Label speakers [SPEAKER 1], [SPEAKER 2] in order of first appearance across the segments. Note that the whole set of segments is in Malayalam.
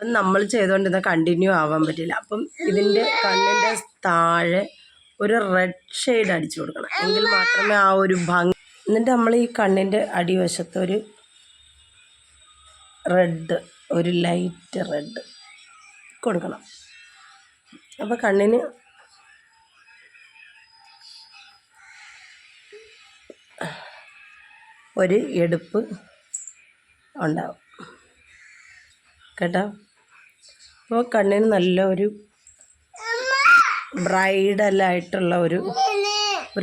[SPEAKER 1] നമ്മൾ ചെയ്തുകൊണ്ടിരുന്ന കണ്ടിന്യൂ ആവാൻ പറ്റില്ല. അപ്പം ഇതിൻ്റെ കണ്ണിൻ്റെ താഴെ ഒരു റെഡ് ഷെയ്ഡ് അടിച്ചു കൊടുക്കണം, എങ്കിൽ മാത്രമേ ആ ഒരു ഭംഗി. എന്നിട്ട് നമ്മൾ ഈ കണ്ണിൻ്റെ അടിവശത്ത് ഒരു ലൈറ്റ് റെഡ് കൊടുക്കണം. അപ്പോൾ കണ്ണിന് ഒരു എടുപ്പ് ഉണ്ടാവും കേട്ടോ. അപ്പോൾ കണ്ണിന് നല്ല ഒരു ബ്രൈഡലായിട്ടുള്ള ഒരു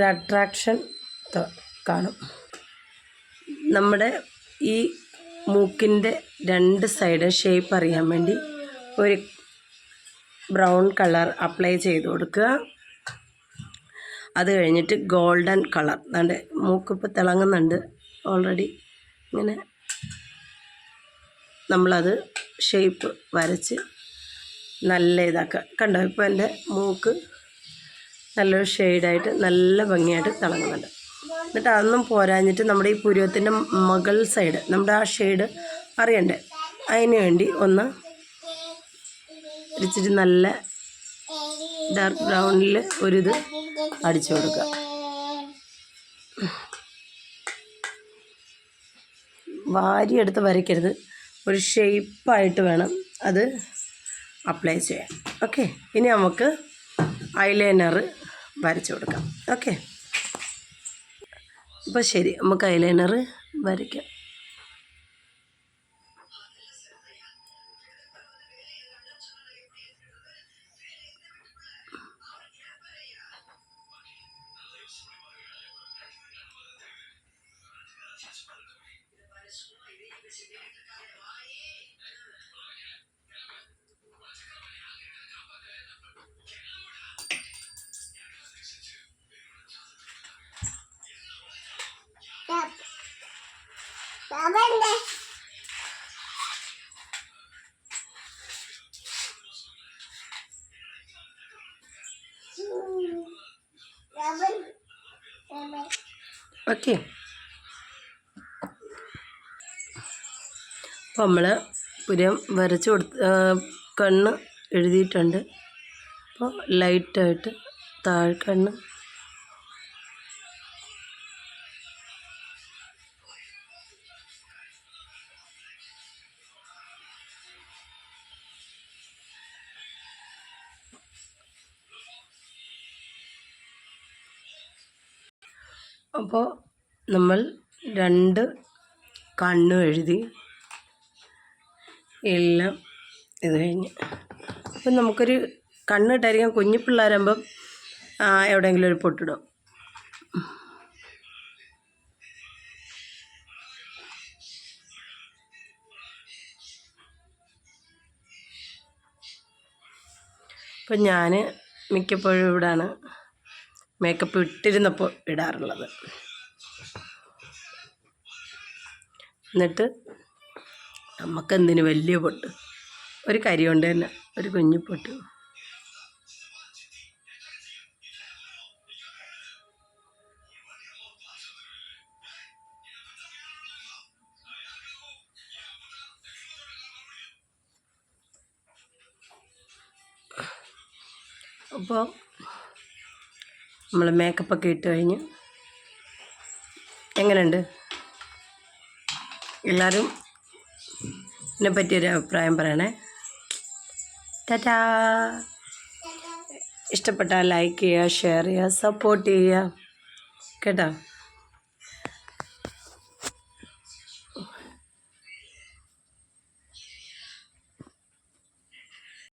[SPEAKER 1] അട്രാക്ഷൻ കാണും. നമ്മുടെ ഈ മൂക്കിൻ്റെ 2 സൈഡ് ഷേപ്പ് അറിയാൻ വേണ്ടി ഒരു ബ്രൗൺ കളർ അപ്ലൈ ചെയ്ത് കൊടുക്കുക. അത് കഴിഞ്ഞിട്ട് ഗോൾഡൻ കളർ, അതാണ്ട് മൂക്കിപ്പോൾ തിളങ്ങുന്നുണ്ട് ഓൾറെഡി. ഇങ്ങനെ നമ്മളത് ഷേപ്പ് വരച്ച് നല്ല ഇതാക്കുക. കണ്ടോ, ഇപ്പോൾ എൻ്റെ മൂക്ക് നല്ലൊരു ഷെയ്ഡായിട്ട് നല്ല ഭംഗിയായിട്ട് തിളങ്ങുന്നുണ്ട്. എന്നിട്ട് അതൊന്നും പോരാഞ്ഞിട്ട് നമ്മുടെ ഈ പുരുവത്തിൻ്റെ മുകൾ സൈഡ് നമ്മുടെ ആ ഷെയ്ഡ് അറിയണ്ടേ, അതിന് വേണ്ടി ഒന്ന് ഇച്ചിരി നല്ല ഡാർക്ക് ബ്രൗണിൽ ഒരിത് അടിച്ചു കൊടുക്കുക. വാരിയെടുത്ത് വരയ്ക്കരുത്, ഒരു ഷേപ്പായിട്ട് വേണം അത് അപ്ലൈ ചെയ്യാൻ. ഓക്കെ, ഇനി നമുക്ക് ഐലൈനർ വരച്ചു കൊടുക്കാം. ഓക്കെ, അപ്പോൾ ശരി, നമുക്ക് ഐലൈനർ വരയ്ക്കാം. ഓക്കെ, അപ്പോൾ നമ്മൾ പുരം വരച്ച് കണ്ണ് എഴുതിയിട്ടുണ്ട്. അപ്പോൾ ലൈറ്റായിട്ട് താഴ്ക്കണ്ണ് അപ്പോൾ നമ്മൾ 2 കണ്ണും എഴുതി എല്ലാം ഇത് കഴിഞ്ഞ്. അപ്പം നമുക്കൊരു കണ്ണിട്ടായിരിക്കാം, കുഞ്ഞു പിള്ളേരാകുമ്പം എവിടെയെങ്കിലും ഒരു പൊട്ടിടും. അപ്പം ഞാൻ മിക്കപ്പോഴും ഇവിടാണ് മേക്കപ്പ് ഇട്ടിരുന്നപ്പോൾ ഇടാറുള്ളത്. എന്നിട്ട് നമുക്കെന്തിന് വലിയ പൊട്ട്, ഒരു കരി കൊണ്ട് തന്നെ ഒരു കുഞ്ഞു പൊട്ട്. അപ്പോൾ നമ്മൾ മേക്കപ്പൊക്കെ ഇട്ട് കഴിഞ്ഞ് എങ്ങനെയുണ്ട്? എല്ലാവരും ഇതിനെ പറ്റിയൊരു അഭിപ്രായം പറയണേ. ടാറ്റാ. ഇഷ്ടപ്പെട്ടാൽ ലൈക്ക് ചെയ്യുക, ഷെയർ ചെയ്യുക, സപ്പോർട്ട് ചെയ്യുക കേട്ടോ.